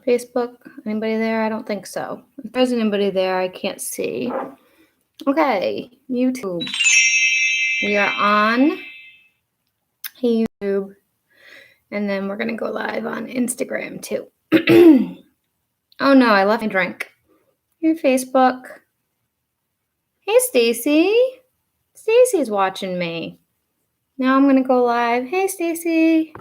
Facebook, anybody there? I don't think so. If there's anybody there, I can't see. Okay, YouTube. We are on YouTube, and then we're gonna go live on Instagram too. Oh no, I left my drink. Here, Facebook. Hey, Stacy. Stacy's watching me. Now I'm gonna go live. Hey, Stacy.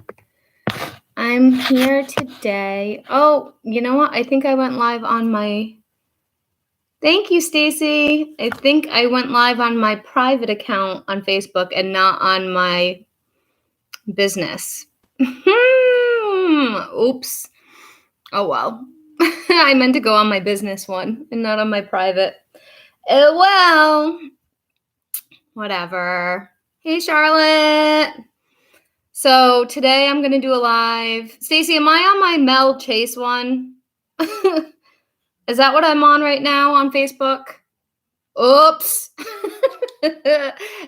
I'm here today. Oh, you know what? I think I went live on my... Thank you, Stacy. I think I went live on my private account on Facebook and not on my business. Oops. Oh, well. I meant to go on my business one and not on my private. Oh, well. Whatever. Hey, Charlotte. So today I'm going to do a live. Stacy, am I on my Mel Chase one? Is that what I'm on right now on Facebook? Oops.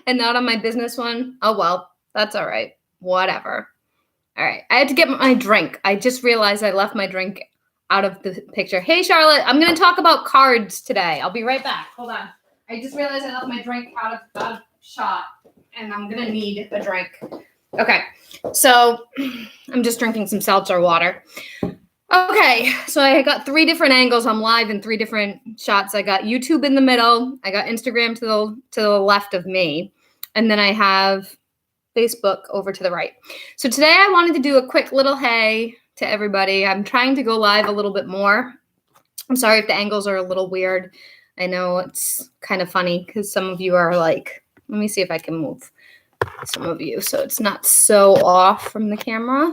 And not on my business one? Oh, well, that's all right. Whatever. All right. I had to get my drink. I just realized I left my drink out of the picture. Hey, Charlotte, I'm going to talk about cards today. I'll be right back. Hold on. I just realized I left my drink out of shot, and I'm going to need a drink. Okay. So I'm just drinking some seltzer water. Okay, so I got 3 different angles. I'm live in 3 different shots. I got YouTube in the middle. I got Instagram to the left of me. And then I have Facebook over to the right. So today I wanted to do a quick little hey to everybody. I'm trying to go live a little bit more. I'm sorry if the angles are a little weird. I know it's kind of funny because some of you are like, let me see if I can move some of you so it's not so off from the camera.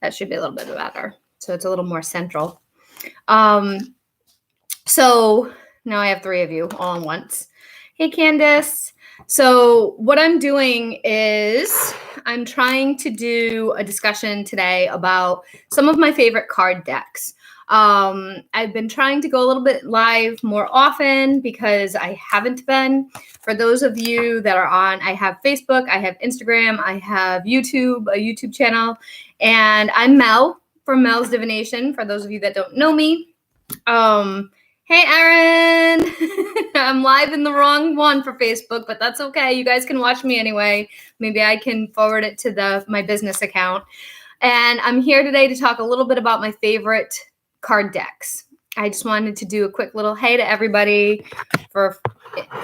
That should be a little bit better. So it's a little more central. So now I have 3 of you all at once. Hey, Candace. So what I'm doing is I'm trying to do a discussion today about some of my favorite card decks. I've been trying to go a little bit live more often because I haven't been. For those of you that are on, I have Facebook, I have Instagram, I have YouTube, a YouTube channel, and I'm Mel from Mel's Divination, for those of you that don't know me. Hey, Erin. I'm live in the wrong one for Facebook, but that's okay. You guys can watch me anyway. Maybe I can forward it to my business account. And I'm here today to talk a little bit about my favorite card decks. I just wanted to do a quick little hey to everybody. For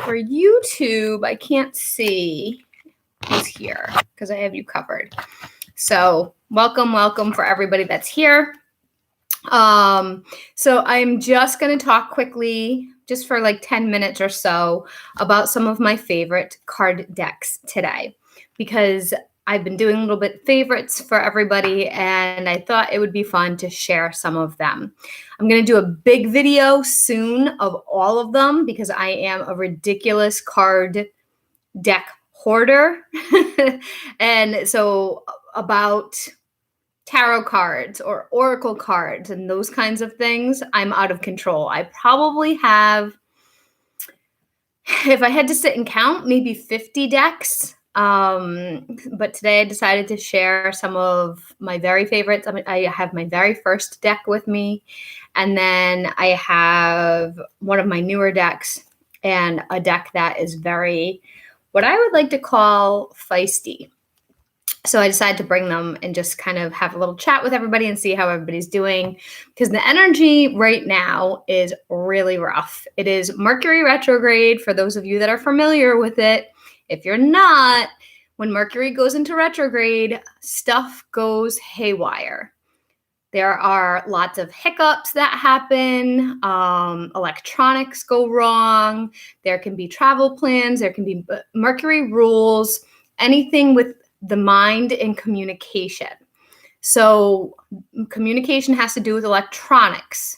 YouTube, I can't see who's here because I have you covered. So welcome for everybody that's here. So I'm just going to talk quickly, just for like 10 minutes or so, about some of my favorite card decks today, because I've been doing a little bit favorites for everybody, and I thought it would be fun to share some of them. I'm going to do a big video soon of all of them because I am a ridiculous card deck hoarder. And so about tarot cards or oracle cards and those kinds of things, I'm out of control. I probably have, if I had to sit and count, maybe 50 decks. But today I decided to share some of my very favorites. I have my very first deck with me, and then I have one of my newer decks and a deck that is very, what I would like to call feisty. So I decided to bring them and just kind of have a little chat with everybody and see how everybody's doing, because the energy right now is really rough. It is Mercury retrograde, for those of you that are familiar with it. If you're not, when Mercury goes into retrograde, stuff goes haywire. There are lots of hiccups that happen. Electronics go wrong. There can be travel plans. There can be Mercury rules, anything with the mind and communication. So communication has to do with electronics.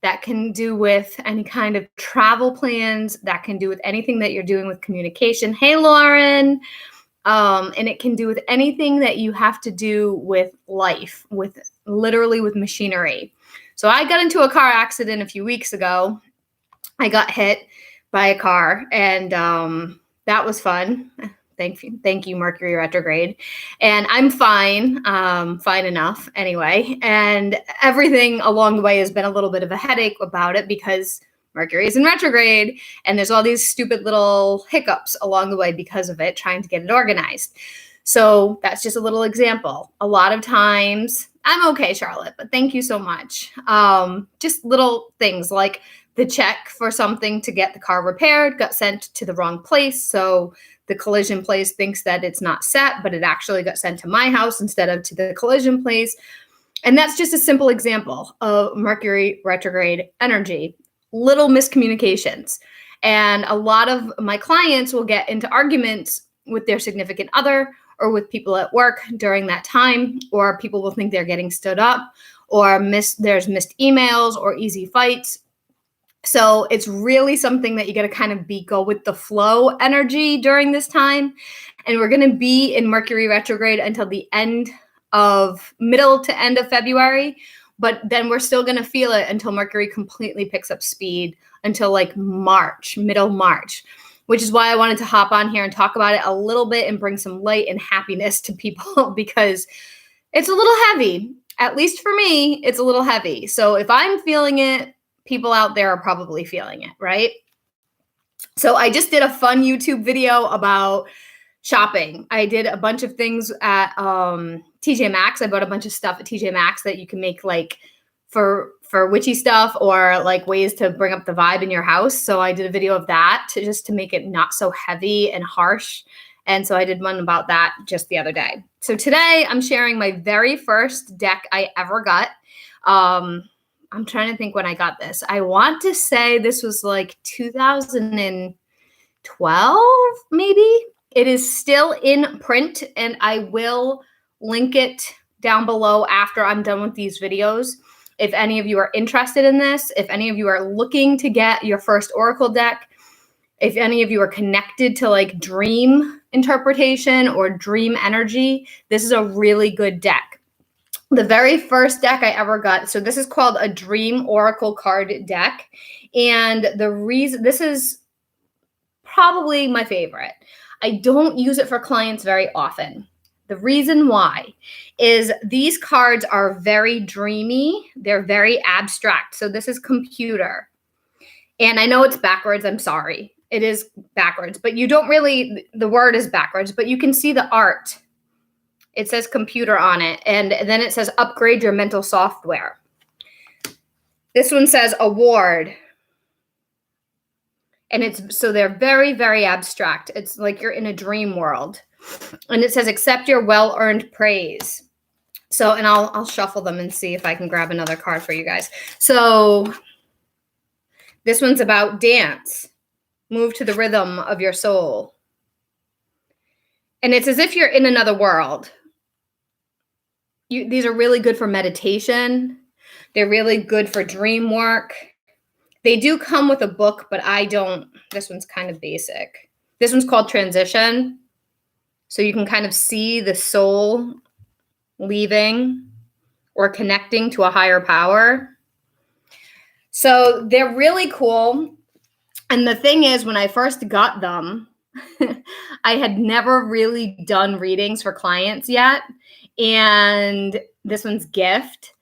That can do with any kind of travel plans. That can do with anything that you're doing with communication. Hey, Lauren. And it can do with anything that you have to do with life, with literally with machinery. So I got into a car accident a few weeks ago. I got hit by a car, and that was fun. Thank you, Mercury retrograde. And I'm fine, fine enough anyway. And everything along the way has been a little bit of a headache about it because Mercury is in retrograde and there's all these stupid little hiccups along the way because of it, trying to get it organized. So that's just a little example. A lot of times, I'm okay, Charlotte, but thank you so much. Just little things like the check for something to get the car repaired got sent to the wrong place. So the collision place thinks that it's not set, but it actually got sent to my house instead of to the collision place. And that's just a simple example of Mercury retrograde energy, little miscommunications. And a lot of my clients will get into arguments with their significant other or with people at work during that time, or people will think they're getting stood up, or there's missed emails or easy fights. So it's really something that you got to kind of go with the flow energy during this time. And we're going to be in Mercury retrograde until the middle to end of February. But then we're still going to feel it until Mercury completely picks up speed until like March, middle March, which is why I wanted to hop on here and talk about it a little bit and bring some light and happiness to people because it's a little heavy. At least for me, it's a little heavy. So if I'm feeling it, people out there are probably feeling it, right? So I just did a fun YouTube video about shopping. I did a bunch of things at TJ Maxx. I bought a bunch of stuff at TJ Maxx that you can make like for witchy stuff or like ways to bring up the vibe in your house. So I did a video of that just to make it not so heavy and harsh. And so I did one about that just the other day. So today I'm sharing my very first deck I ever got. I'm trying to think when I got this. I want to say this was like 2012, maybe. It is still in print, and I will link it down below after I'm done with these videos. If any of you are interested in this, if any of you are looking to get your first Oracle deck, if any of you are connected to like dream interpretation or dream energy, this is a really good deck. The very first deck I ever got, so this is called a Dream Oracle card deck. And the reason, this is probably my favorite. I don't use it for clients very often. The reason why is these cards are very dreamy. They're very abstract. So this is computer. And I know it's backwards. I'm sorry. It is backwards, but you don't really, the word is backwards, but you can see the art. It says computer on it. And then it says upgrade your mental software. This one says award. And so they're very, very abstract. It's like you're in a dream world. And it says accept your well-earned praise. So, and I'll shuffle them and see if I can grab another card for you guys. So this one's about dance. Move to the rhythm of your soul. And it's as if you're in another world. These are really good for meditation. They're really good for dream work. They do come with a book, but I don't. This one's kind of basic. This one's called Transition. So you can kind of see the soul leaving or connecting to a higher power. So they're really cool. And the thing is, when I first got them, I had never really done readings for clients yet. And this one's gift.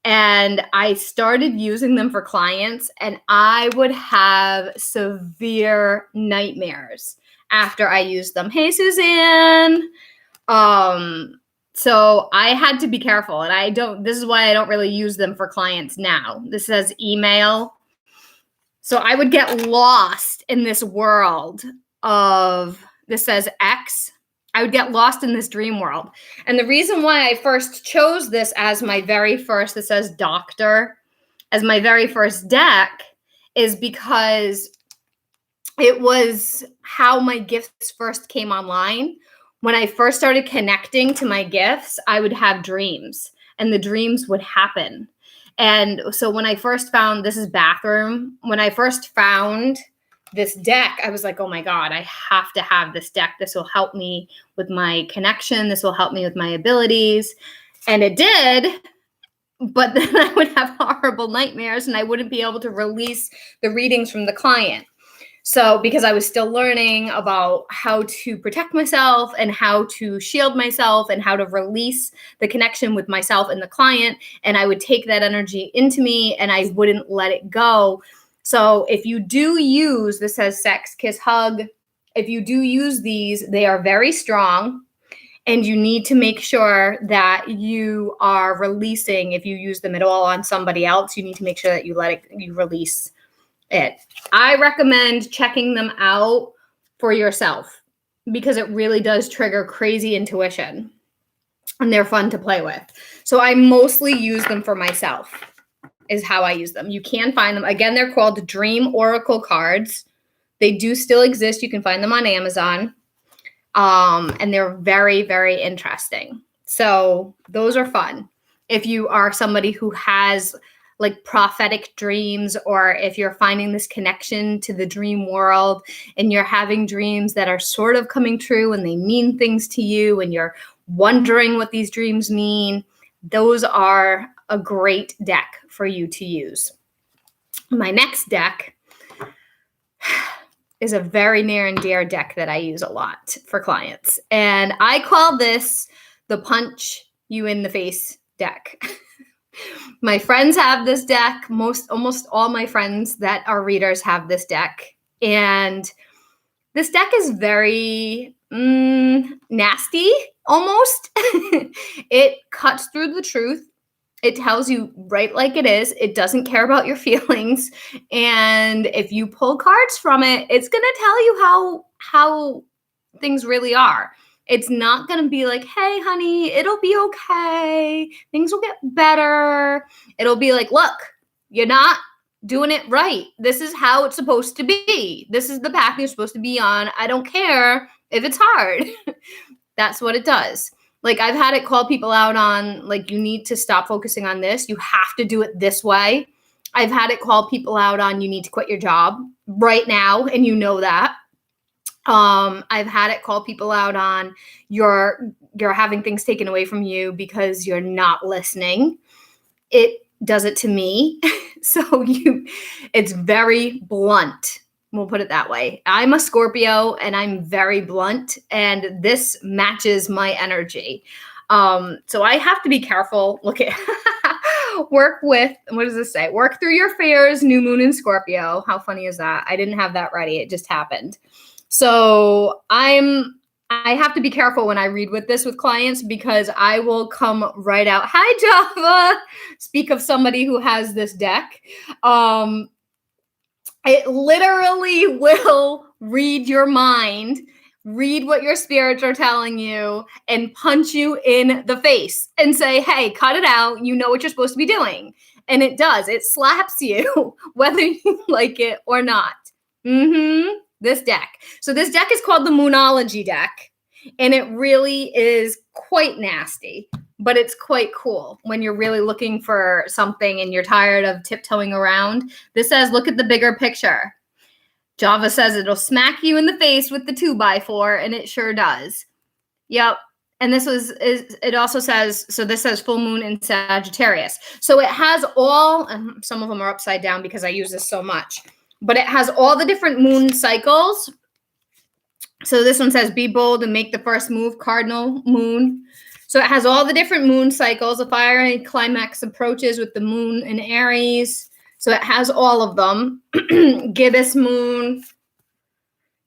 And I started using them for clients, and I would have severe nightmares after I used them. Hey, Suzanne. So I had to be careful, and this is why I don't really use them for clients now. This says email. So I would get lost in this world this says X. I would get lost in this dream world. And the reason why I first chose this as my very first, it says doctor, as my very first deck is because it was how my gifts first came online. When I first started connecting to my gifts, I would have dreams and the dreams would happen. And so when I first found, this is bathroom, when I first found this deck, I was like, oh my God, I have to have this deck. This will help me with my connection. This will help me with my abilities. And it did, but then I would have horrible nightmares and I wouldn't be able to release the readings from the client. So, because I was still learning about how to protect myself and how to shield myself and how to release the connection with myself and the client. And I would take that energy into me and I wouldn't let it go. So, if you do use, this says sex, kiss, hug, if you do use these, they are very strong. And you need to make sure that you are releasing, if you use them at all on somebody else, you need to make sure that you release it. I recommend checking them out for yourself because it really does trigger crazy intuition and they're fun to play with. So I mostly use them for myself is how I use them. You can find them. Again, they're called Dream Oracle cards. They do still exist. You can find them on Amazon. And they're very, very interesting. So those are fun. If you are somebody who has like prophetic dreams, or if you're finding this connection to the dream world and you're having dreams that are sort of coming true and they mean things to you and you're wondering what these dreams mean, those are a great deck for you to use. My next deck is a very near and dear deck that I use a lot for clients. And I call this the punch you in the face deck. My friends have this deck. Almost all my friends that are readers have this deck. And this deck is very nasty, almost. It cuts through the truth. It tells you right like it is. It doesn't care about your feelings. And if you pull cards from it, it's going to tell you how things really are. It's not going to be like, hey, honey, it'll be okay. Things will get better. It'll be like, look, you're not doing it right. This is how it's supposed to be. This is the path you're supposed to be on. I don't care if it's hard. That's what it does. Like, I've had it call people out on, like, you need to stop focusing on this. You have to do it this way. I've had it call people out on, you need to quit your job right now, and you know that. I've had it call people out on, you're having things taken away from you because you're not listening. It does it to me. So it's very blunt. We'll put it that way. I'm a Scorpio and I'm very blunt, and this matches my energy. So I have to be careful. Look at what does this say? Work through your fears, new moon in Scorpio. How funny is that? I didn't have that ready. It just happened. So I have to be careful when I read with clients because I will come right out. Hi, Java. Speak of somebody who has this deck. It literally will read your mind, read what your spirits are telling you, and punch you in the face and say, hey, cut it out. You know what you're supposed to be doing. And it does. It slaps you, whether you like it or not. This deck. So this deck is called the Moonology deck. And it really is quite nasty, but it's quite cool when you're really looking for something and you're tired of tiptoeing around. This says, look at the bigger picture. Java says it'll smack you in the face with the 2x4, and it sure does. Yep. And it also says, so this says full moon in Sagittarius. So it has all, and some of them are upside down because I use this so much, but it has all the different moon cycles. So this one says, be bold and make the first move, cardinal moon. So it has all the different moon cycles. The fiery climax approaches with the moon in Aries. So it has all of them. Gibbous moon.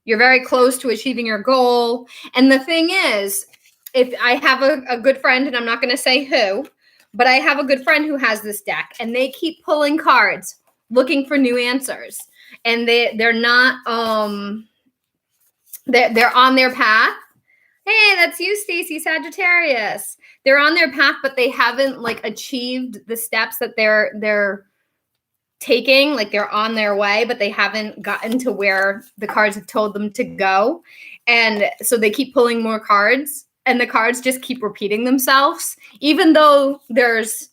You're very close to achieving your goal. And the thing is, if I have a good friend, and I'm not going to say who, but I have a good friend who has this deck, and they keep pulling cards, looking for new answers. And they're not... They're on their path. Hey, that's you, Stacy, Sagittarius. They're on their path, but they haven't achieved the steps that they're taking. Like, they're on their way, but they haven't gotten to where the cards have told them to go. And so they keep pulling more cards, and the cards just keep repeating themselves. Even though there's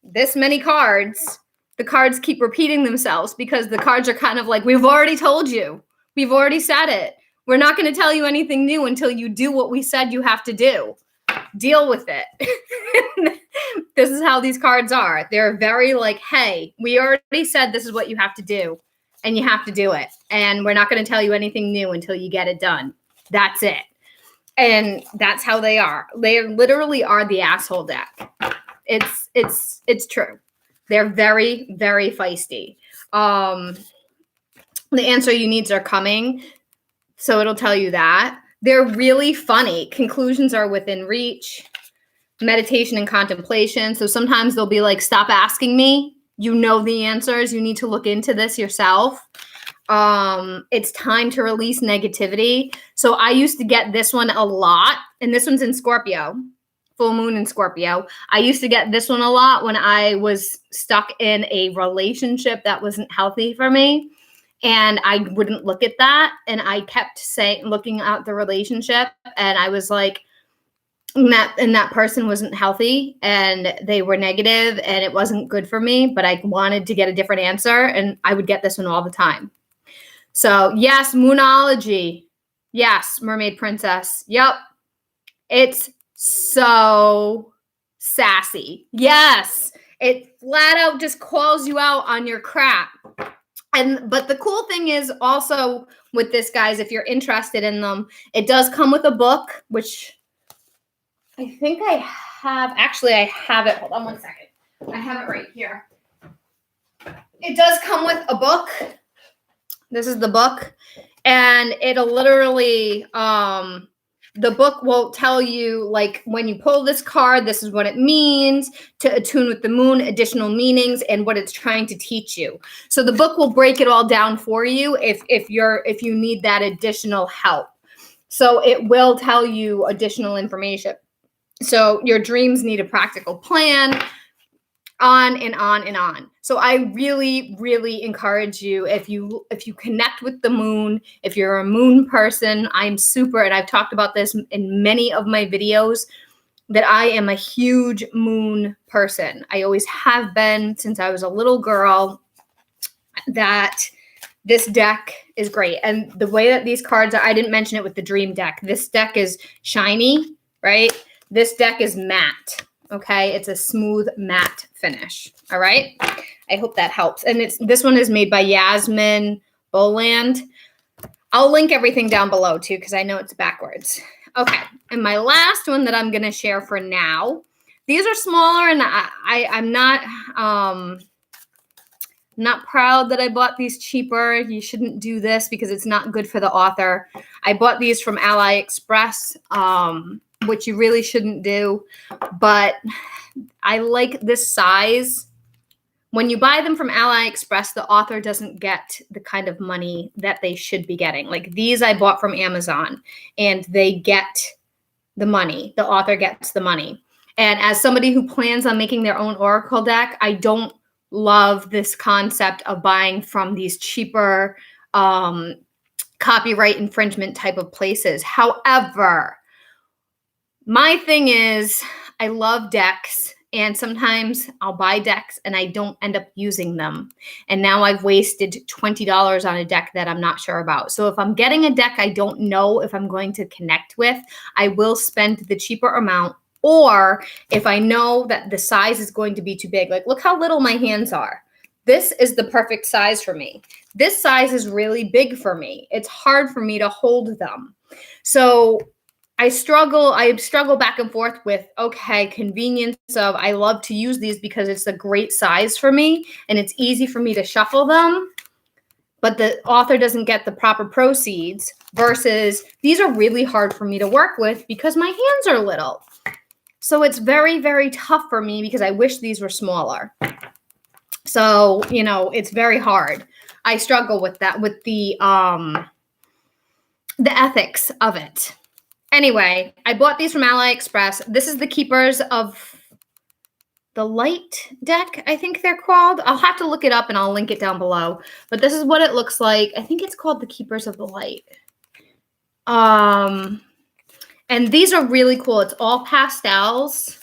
this many cards, the cards keep repeating themselves because the cards are kind of like, we've already told you. We've already said it. We're not going to tell you anything new until you do what we said you have to do. Deal with it. This is how these cards are. They're very like, hey, we already said this is what you have to do. and you have to do it. And we're not going to tell you anything new until you get it done. That's it. And that's how they are. They literally are the asshole deck. It's true. They're very, very feisty. The answer you needs are coming. So it'll tell you that. They're really funny. Conclusions are within reach. Meditation and contemplation. So sometimes they'll be like, stop asking me. You know the answers. You need to look into this yourself. It's time to release negativity. So I used to get this one a lot. And this one's in Scorpio. Full moon in Scorpio. I used to get this one a lot when I was stuck in a relationship that wasn't healthy for me. And I wouldn't look at that. And I kept looking at the relationship. And I was like, that person wasn't healthy and they were negative and it wasn't good for me. But I wanted to get a different answer. And I would get this one all the time. So yes, Moonology. Yes, Mermaid Princess. Yep. It's so sassy. Yes. It flat out just calls you out on your crap. But the cool thing is also with this, guys, if you're interested in them, it does come with a book, which I think I have. Actually, I have it. Hold on one second. I have it right here. It does come with a book. This is the book. And it'll literally, the book will tell you, like, when you pull this card, this is what it means, to attune with the moon, additional meanings, and what it's trying to teach you. So the book will break it all down for you if you need that additional help. So it will tell you additional information. So your dreams need a practical plan, on and on and on. So I really, really encourage you, if you connect with the moon, if you're a moon person, I'm super, and I've talked about this in many of my videos, that I am a huge moon person. I always have been since I was a little girl. That this deck is great. And the way that these cards are, I didn't mention it with the dream deck. This deck is shiny, right? This deck is matte. Okay, it's a smooth matte finish. All right, I hope that helps. And this one is made by Yasmin Boland. I'll link everything down below too, because I know it's backwards. Okay, and my last one that I'm going to share for now. These are smaller, and I'm not proud that I bought these cheaper. You shouldn't do this because it's not good for the author. I bought these from AliExpress, which you really shouldn't do, but I like this size. When you buy them from AliExpress, the author doesn't get the kind of money that they should be getting. Like these I bought from Amazon, and they get the money. The author gets the money. And as somebody who plans on making their own Oracle deck, I don't love this concept of buying from these cheaper copyright infringement type of places. However, my thing is I love decks, and sometimes I'll buy decks and I don't end up using them. And now I've wasted $20 on a deck that I'm not sure about. So if I'm getting a deck I don't know if I'm going to connect with, I will spend the cheaper amount. Or if I know that the size is going to be too big, like look how little my hands are. This is the perfect size for me. This size is really big for me. It's hard for me to hold them. So I struggle back and forth with, okay, convenience of, I love to use these because it's a great size for me and it's easy for me to shuffle them, but the author doesn't get the proper proceeds, versus these are really hard for me to work with because my hands are little. So it's very, very tough for me because I wish these were smaller. So, it's very hard. I struggle with that, with the ethics of it. Anyway, I bought these from AliExpress. This is the Keepers of the Light deck, I think they're called. I'll have to look it up and I'll link it down below. But this is what it looks like. I think it's called the Keepers of the Light. And these are really cool. It's all pastels.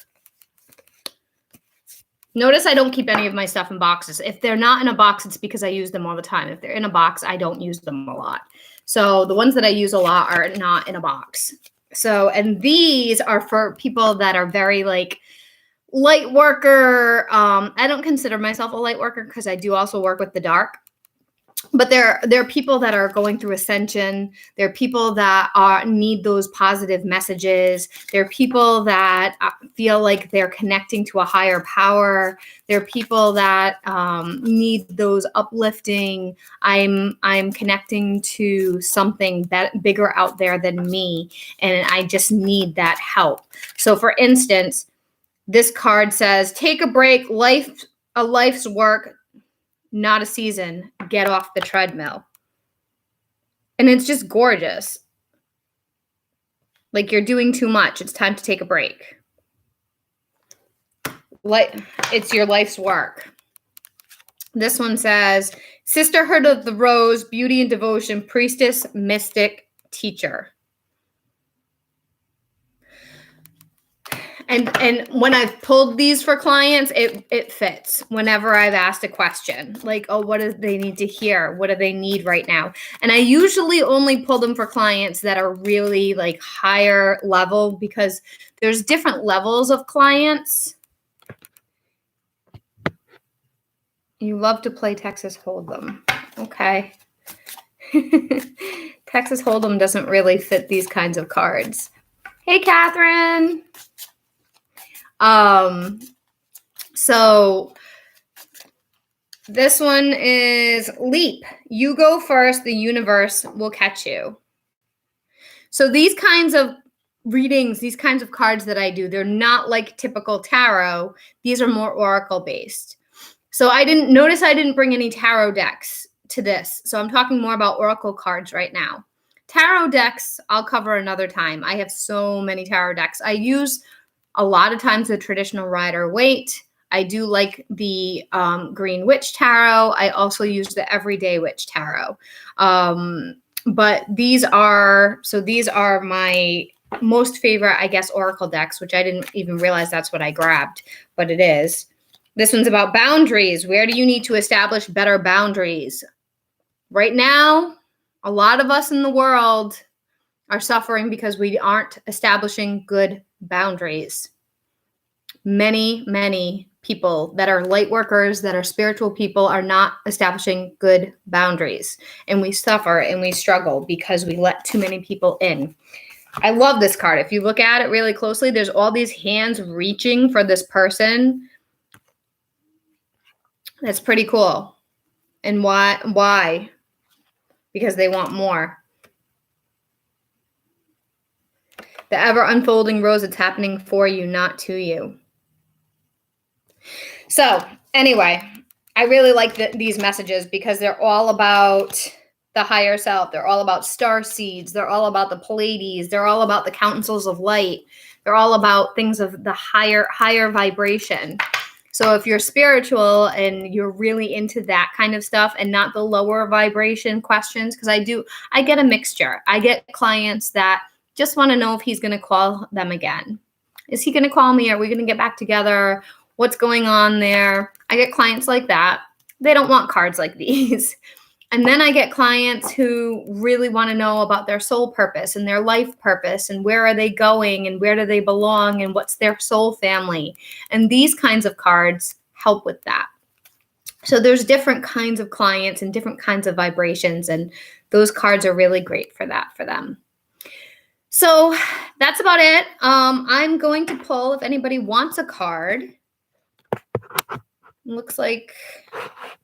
Notice I don't keep any of my stuff in boxes. If they're not in a box, it's because I use them all the time. If they're in a box, I don't use them a lot. So the ones that I use a lot are not in a box. So, and these are for people that are very like light worker. I don't consider myself a light worker because I do also work with the dark. But there are people that are going through ascension. There are people that need those positive messages. There are people that feel like they're connecting to a higher power. There are people that need those uplifting. I'm connecting to something bigger out there than me, and I just need that help. So, for instance, this card says, "Take a break. A life's work, not a season. Get off the treadmill." And it's just gorgeous. Like, you're doing too much. It's time to take a break. It's your life's work. This one says, "Sisterhood of the Rose, beauty and devotion, priestess, mystic, teacher." And when I've pulled these for clients, it fits whenever I've asked a question. Like, oh, what do they need to hear? What do they need right now? And I usually only pull them for clients that are really like higher level, because there's different levels of clients. You love to play Texas Hold'em. Okay. Texas Hold'em doesn't really fit these kinds of cards. Hey, Catherine. So this one is leap. You go first, the universe will catch you. So these kinds of readings, these kinds of cards that I do, they're not like typical tarot. These are more oracle based. So I didn't bring any tarot decks to this. So I'm talking more about oracle cards right now. Tarot decks, I'll cover another time. I have so many tarot decks. I use a lot of times the traditional Rider-Waite. I do like the Green Witch Tarot. I also use the Everyday Witch Tarot. But these are my most favorite, I guess, oracle decks, which I didn't even realize that's what I grabbed, but it is. This one's about boundaries. Where do you need to establish better boundaries? Right now, a lot of us in the world are suffering because we aren't establishing good boundaries. Many, many people that are light workers, that are spiritual people, are not establishing good boundaries. And we suffer and we struggle because we let too many people in. I love this card. If you look at it really closely, there's all these hands reaching for this person. That's pretty cool. And why? Because they want more. The ever unfolding rose, it's happening for you, not to you. So anyway, I really like these messages because they're all about the higher self. They're all about star seeds. They're all about the Pleiades. They're all about the councils of light. They're all about things of the higher vibration. So if you're spiritual and you're really into that kind of stuff and not the lower vibration questions, because I get a mixture. I get clients that just want to know if he's going to call them again. Is he going to call me? Are we going to get back together? What's going on there? I get clients like that. They don't want cards like these. And then I get clients who really want to know about their soul purpose and their life purpose and where are they going and where do they belong and what's their soul family. And these kinds of cards help with that. So there's different kinds of clients and different kinds of vibrations, and those cards are really great for that for them. So that's about it. I'm going to pull if anybody wants a card. Looks like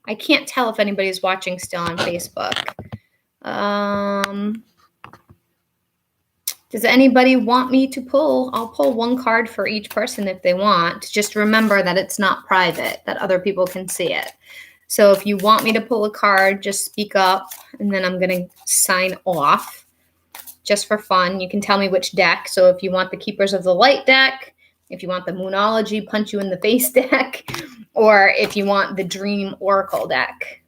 I can't tell if anybody's watching still on Facebook. Does anybody want me to pull? I'll pull one card for each person if they want. Just remember that it's not private, that other people can see it. So if you want me to pull a card, just speak up, and then I'm going to sign off just for fun. You can tell me which deck. So if you want the Keepers of the Light deck, if you want the Moonology Punch You in the Face deck, or if you want the Dream Oracle deck,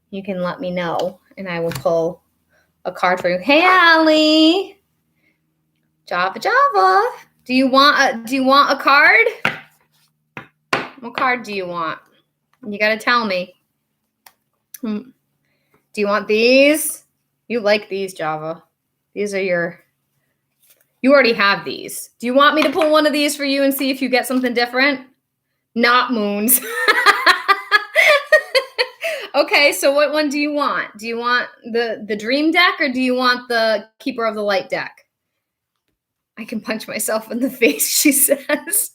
you can let me know, and I will pull a card for you. Hey, Allie. Java. Do you want a card? What card do you want? You got to tell me. Do you want these? You like these, Java. These are you already have these. Do you want me to pull one of these for you and see if you get something different? Not moons. Okay. Okay, so what one do you want? Do you want the dream deck or do you want the Keeper of the Light deck? I can punch myself in the face, she says.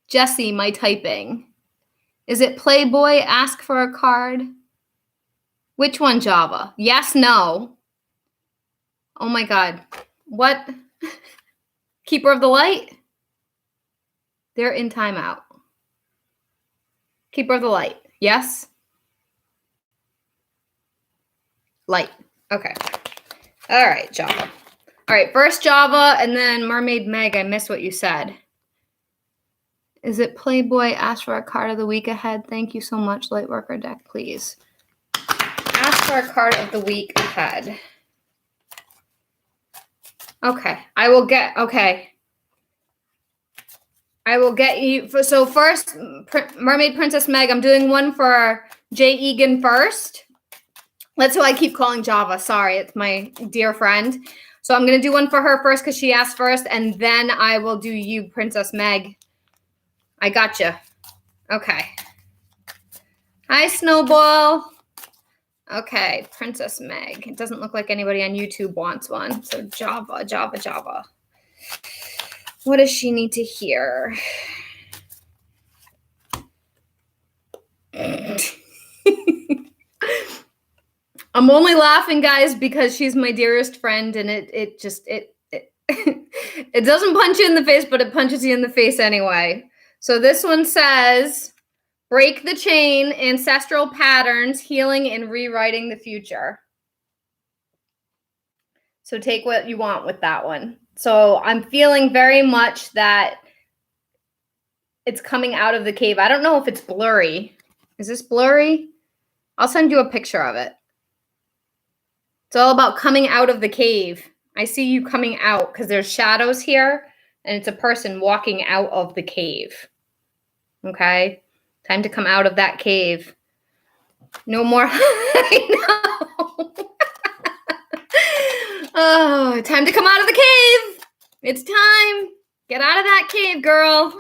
Jesse, my typing. Is it Playboy? Ask for a card. Which one, Java? Yes, no. Oh my God. What? Keeper of the Light? They're in timeout. Keeper of the Light. Yes? Light. Okay. All right, Java. All right, first Java and then Mermaid Meg. I missed what you said. Is it Playboy? Ask for a card of the week ahead. Thank you so much. Lightworker deck, please. Ask for a card of the week ahead. Okay, I will get you. So first, Mermaid Princess Meg, I'm doing one for Jay Egan first. That's who I keep calling Java. Sorry, it's my dear friend. So I'm going to do one for her first because she asked first, and then I will do you, Princess Meg. I got you. Okay. Hi, Snowball. Okay, Princess Meg. It doesn't look like anybody on YouTube wants one. So Java, Java, Java. What does she need to hear? I'm only laughing, guys, because she's my dearest friend, and it it doesn't punch you in the face, but it punches you in the face anyway. So this one says, break the chain, ancestral patterns, healing and rewriting the future. So take what you want with that one. So I'm feeling very much that it's coming out of the cave. I don't know if it's blurry. Is this blurry? I'll send you a picture of it. It's all about coming out of the cave. I see you coming out because there's shadows here, and it's a person walking out of the cave. Okay? Time to come out of that cave. No more. I know. Oh, time to come out of the cave. It's time. Get out of that cave, girl.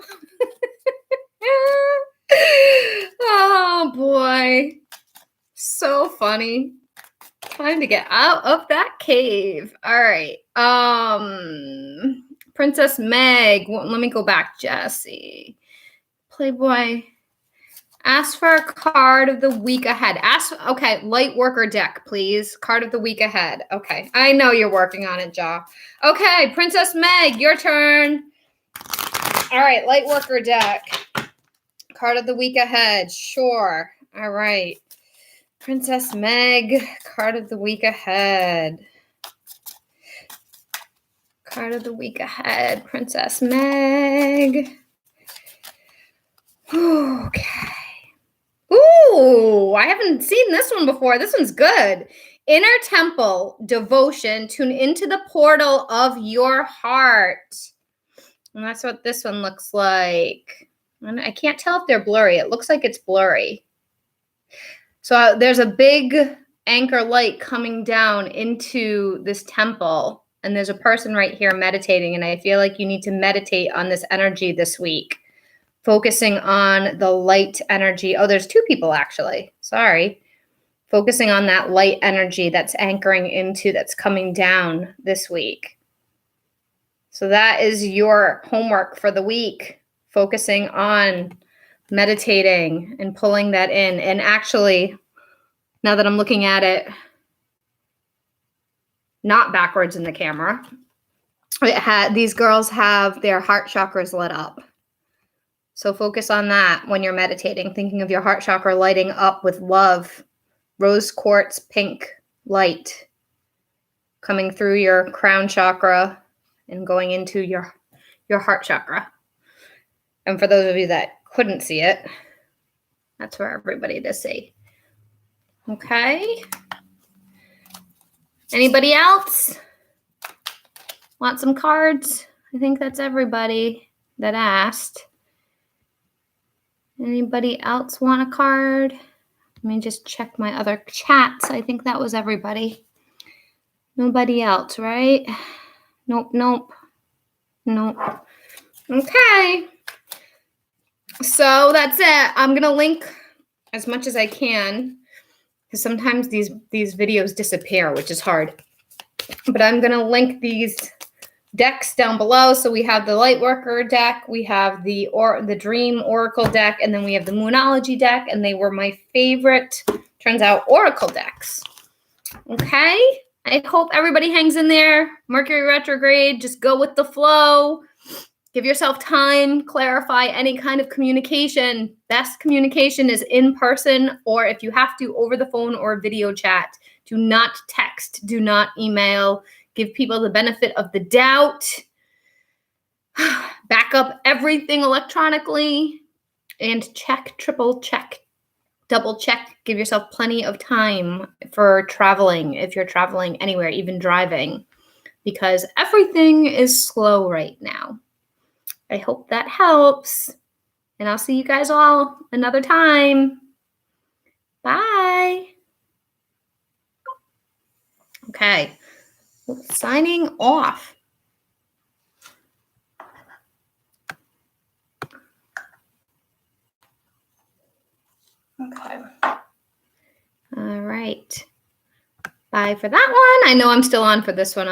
Oh, boy. So funny. Time to get out of that cave. All right. Princess Meg. Let me go back, Jesse. Playboy. Ask for a card of the week ahead. Okay, light worker deck, please. Card of the week ahead. Okay, I know you're working on it, Ja. Okay, Princess Meg, your turn. All right, light worker deck. Card of the week ahead. Sure. All right. Princess Meg, card of the week ahead. Card of the week ahead, Princess Meg. Okay. Ooh, I haven't seen this one before. This one's good. Inner temple, devotion, tune into the portal of your heart. And that's what this one looks like. And I can't tell if they're blurry. It looks like it's blurry. So there's a big anchor light coming down into this temple. And there's a person right here meditating. And I feel like you need to meditate on this energy this week. Focusing on the light energy. Oh, there's two people actually. Sorry. Focusing on that light energy that's anchoring into, that's coming down this week. So that is your homework for the week. Focusing on meditating and pulling that in. And actually, now that I'm looking at it, not backwards in the camera, these girls have their heart chakras lit up. So focus on that when you're meditating, thinking of your heart chakra lighting up with love, rose quartz pink light coming through your crown chakra and going into your heart chakra. And for those of you that couldn't see it, that's for everybody to see. Okay. Anybody else want some cards? I think that's everybody that asked. Anybody else want a card? Let me just check my other chats. I think that was everybody. Nobody else, right? Nope. Okay. So that's it. I'm going to link as much as I can, because sometimes these videos disappear, which is hard. But I'm going to link these decks down below. So we have the Lightworker deck, we have the Dream Oracle deck, and then we have the Moonology deck, and they were my favorite, turns out, Oracle decks. Okay, I hope everybody hangs in there. Mercury retrograde, just go with the flow. Give yourself time, clarify any kind of communication. Best communication is in person, or if you have to, over the phone or video chat. Do not text, do not email. Give people the benefit of the doubt. Back up everything electronically and check, triple check, double check. Give yourself plenty of time for traveling, if you're traveling anywhere, even driving, because everything is slow right now. I hope that helps, and I'll see you guys all another time. Bye. Okay, signing off. Okay. All right. Bye for that one. I know I'm still on for this one.